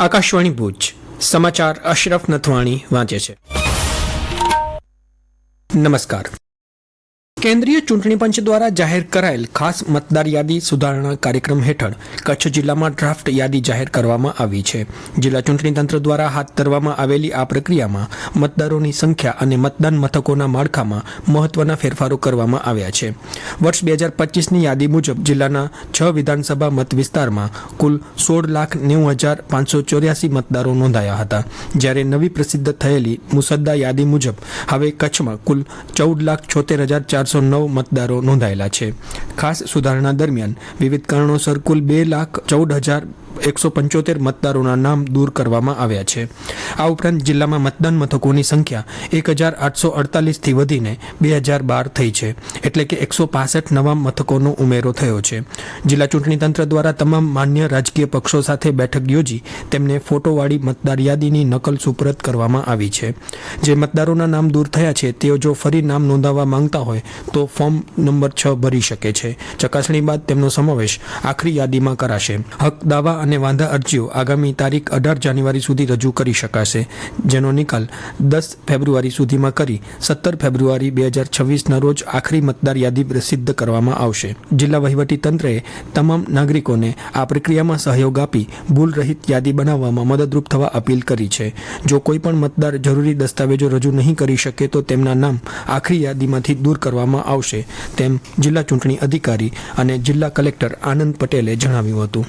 આકાશવાણી ભુજ સમાચાર અશરફ નથવાણી વાંચે છે. નમસ્કાર. કેન્દ્રીય ચૂંટણી પંચ દ્વારા જાહેર કરાયેલ ખાસ મતદાર યાદી સુધારણા કાર્યક્રમ હેઠળ કચ્છ જિલ્લામાં ડ્રાફ્ટ યાદી જાહેર કરવામાં આવી છે. જિલ્લા ચૂંટણી તંત્ર દ્વારા હાથ ધરવામાં આવેલી આ પ્રક્રિયામાં મતદારોની સંખ્યા અને મતદાન મથકોના માળખામાં મહત્વના ફેરફારો કરવામાં આવ્યા છે. વર્ષ 2025ની યાદી મુજબ જિલ્લાના 6 વિધાનસભા મત વિસ્તારમાં કુલ 16,90,584 મતદારો નોંધાયા હતા, જ્યારે નવી પ્રસિદ્ધ થયેલી મુસદ્દા યાદી મુજબ હવે કચ્છમાં કુલ 14,76,409 મતદારો નોંધાયેલા છે. ખાસ સુધારણા દરમિયાન વિવિધ કારણોસર કુલ 2,14,175 મતદારોના નામ દૂર કરવામાં આવ્યા છે. આ ઉપરાંત જિલ્લામાં મતદાન મથકોની સંખ્યા 1,848થી વધીને 2,012 થઈ છે, એટલે કે 165 નવા મથકોનો ઉમેરો થયો છે. જિલ્લા ચૂંટણી તંત્ર દ્વારા તમામ માન્ય રાજકીય પક્ષો સાથે બેઠક યોજી તેમને ફોટોવાળી મતદાર યાદીની નકલ સુપરત કરવામાં આવી છે. જે મતદારોના નામ દૂર થયા છે તેઓ જો ફરી નામ નોંધાવવા માંગતા હોય તો ફોર્મ નંબર 6 ભરી શકે છે. ચકાસણી બાદ તેમનો સમાવેશ આખરી યાદીમાં કરાશે. હક, દાવા અને વાંધા અરજીઓ આગામી તારીખ 18 જાન્યુઆરી સુધી રજૂ કરી શકાશે, જેનો નિકાલ 10 ફેબ્રુઆરી સુધીમાં કરી 17 ફેબ્રુઆરી 2026ના રોજ આખરી મતદાર યાદી પ્રસિદ્ધ કરવામાં આવશે. જિલ્લા વહીવટી તંત્રએ તમામ નાગરિકોને આ પ્રક્રિયામાં સહયોગ આપી ભૂલ રહિત યાદી બનાવવામાં મદદરૂપ થવા અપીલ કરી છે. જો કોઈ પણ મતદાર જરૂરી દસ્તાવેજો રજૂ નહીં કરી શકે તો તેમના નામ આખરી યાદીમાંથી દૂર કરવામાં આવશે, તેમ જિલ્લા ચૂંટણી અધિકારી અને જિલ્લા કલેક્ટર આનંદ પટેલે જણાવ્યું હતું.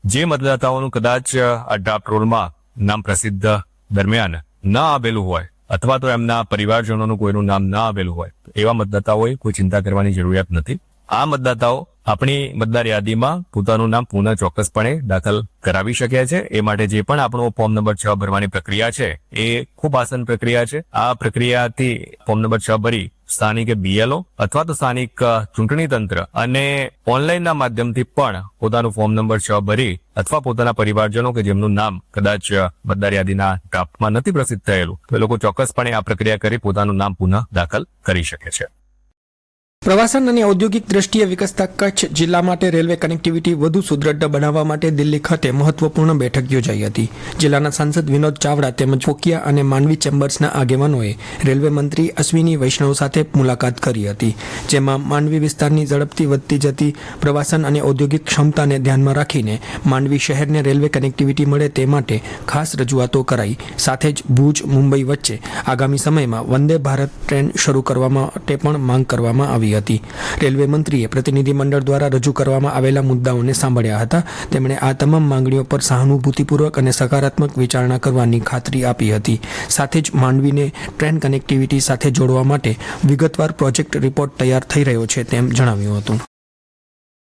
જે મતદાતાઓનું કદાચ આ ડ્રાફ્ટ રોલમાં નામ પ્રસિદ્ધ દરમિયાન ન આવેલું હોય અથવા તો એમના પરિવારજનોનું કોઈનું નામ ન આવેલું હોય, એવા મતદાતાઓએ કોઈ ચિંતા કરવાની જરૂરિયાત નથી. આ મતદાતાઓ આપણી મતદાર યાદીમાં પોતાનું નામ પુનઃ ચોક્કસપણે દાખલ કરાવી શકે છે. એ માટે જે પણ આપણો ફોર્મ નંબર 6 ભરવાની પ્રક્રિયા છે એ ખૂબ આસાન પ્રક્રિયા છે. આ પ્રક્રિયાથી ફોર્મ નંબર 6 ભરી સ્થાનિક BLO અથવા તો સ્થાનિક ચૂંટણી તંત્ર અને ઓનલાઈનના માધ્યમથી પણ પોતાનું ફોર્મ નંબર 6 ભરી અથવા પોતાના પરિવારજનો કે જેમનું નામ કદાચ મતદાર યાદીના ડ્રાફ્ટમાં નથી પ્રસિદ્ધ થયેલું, તો એ લોકો ચોક્કસપણે આ પ્રક્રિયા કરી પોતાનું નામ પુનઃ દાખલ કરી શકે છે. પ્રવાસન અને ઔદ્યોગિક દ્રષ્ટિએ વિકસતા કચ્છ જિલ્લા માટે રેલવે કનેક્ટિવિટી વધુ સુદૃઢ બનાવવા માટે દિલ્હી ખાતે મહત્વપૂર્ણ બેઠક યોજાઈ હતી. જિલ્લાના સાંસદ વિનોદ ચાવડા તેમજ ફોકિયા અને માંડવી ચેમ્બર્સના આગેવાનોએ રેલવે મંત્રી અશ્વિની વૈષ્ણવ સાથે મુલાકાત કરી હતી, જેમાં માંડવી વિસ્તારની ઝડપથી વધતી જતી પ્રવાસન અને ઔદ્યોગિક ક્ષમતાને ધ્યાનમાં રાખીને માંડવી શહેરને રેલવે કનેક્ટિવિટી મળે તે માટે ખાસ રજૂઆતો કરાઈ. સાથે જ ભુજ મુંબઈ વચ્ચે આગામી સમયમાં વંદે ભારત ટ્રેન શરૂ કરવા માટે પણ માંગ કરવામાં આવી હતી. રેલવે મંત્રીએ પ્રતિનિધિ મંડળ દ્વારા રજૂ કરવામાં આવેલા મુદ્દાઓને સાંભળ્યા હતા. તેમણે આ તમામ માંગણીઓ પર સહાનુભૂતિપૂર્વક અને સકારાત્મક વિચારણા કરવાની ખાતરી આપી હતી. સાથે જ માંડવીને ટ્રેન કનેક્ટિવિટી સાથે જોડવા માટે વિગતવાર પ્રોજેક્ટ રિપોર્ટ તૈયાર થઈ રહ્યો છે તેમ જણાવ્યું હતું.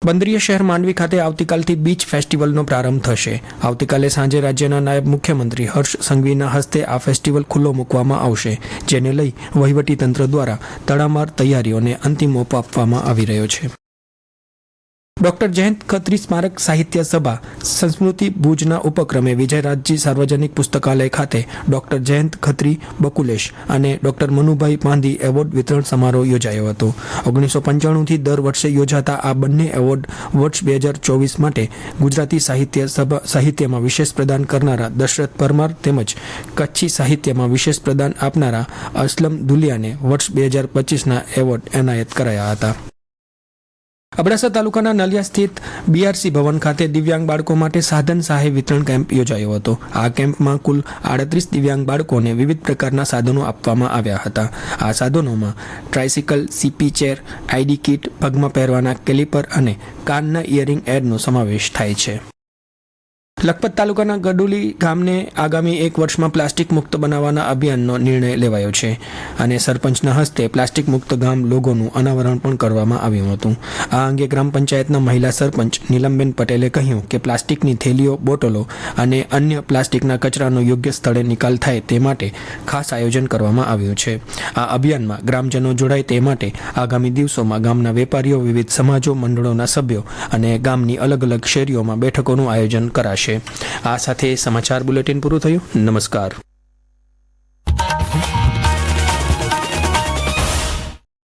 બંદરીય શહેર માંડવી ખાતે આવતીકાલથી બીચ ફેસ્ટિવલનો પ્રારંભ થશે. આવતીકાલે સાંજે રાજ્યના નાયબ મુખ્યમંત્રી હર્ષ સંઘવીના હસ્તે આ ફેસ્ટિવલ ખુલ્લો મૂકવામાં આવશે, જેને લઈ વહીવટી તંત્ર દ્વારા તડામાર તૈયારીઓને અંતિમ ઓપ આપવામાં આવી રહ્યો છે. ડોક્ટર જયંત ખત્રી સ્મારક સાહિત્ય સભા સંસ્મૃતિ ભુજના ઉપક્રમે વિજયરાજજી સાર્વજનિક પુસ્તકાલય ખાતે ડોક્ટર જયંત ખત્રી બકુલેશ અને ડોક્ટર મનુભાઈ પાંધી એવોર્ડ વિતરણ સમારોહ યોજાયો હતો. 1995થી દર વર્ષે યોજાતા આ બંને એવોર્ડ વર્ષ 2024 માટે ગુજરાતી સાહિત્યમાં વિશેષ પ્રદાન કરનારા દશરથ પરમાર તેમજ કચ્છી સાહિત્યમાં વિશેષ પ્રદાન આપનારા અસલમ દુલિયાને વર્ષ 2025ના એવોર્ડ એનાયત કરાયા હતા. અબડાસા તાલુકાના નલિયા સ્થિત BRC ભવન ખાતે દિવ્યાંગ બાળકો માટે સાધન સહાય વિતરણ કેમ્પ યોજાયો હતો. આ કેમ્પમાં કુલ 38 દિવ્યાંગ બાળકોને વિવિધ પ્રકારના સાધનો આપવામાં આવ્યા હતા. આ સાધનોમાં tricycle, CP chair, ID kit, પગમાં પહેરવાના કેલિપર અને કાનના ઇયરિંગ એડનો સમાવેશ થાય છે. લખપત તાલુકાના ગડુલી ગામને આગામી 1 વર્ષમાં પ્લાસ્ટિક મુક્ત બનાવવાના અભિયાનનો નિર્ણય લેવાયો છે અને સરપંચના હસ્તે પ્લાસ્ટિક મુક્ત ગામ લોગોનું અનાવરણ પણ કરવામાં આવ્યું હતું. આ અંગે ગ્રામ પંચાયતના મહિલા સરપંચ નીલમબેન પટેલે કહ્યું કે પ્લાસ્ટિકની થેલીઓ, બોટલો અને અન્ય પ્લાસ્ટિકના કચરાનો યોગ્ય સ્થળે નિકાલ થાય તે માટે ખાસ આયોજન કરવામાં આવ્યું છે. આ અભિયાનમાં ગ્રામજનો જોડાય તે માટે આગામી દિવસોમાં ગામના વેપારીઓ, વિવિધ સમાજો, મંડળોના સભ્યો અને ગામની અલગ અલગ શેરીઓમાં બેઠકોનું આયોજન કરાશે. આ સાથે સમાચાર બુલેટિન પૂરું થયું. નમસ્કાર.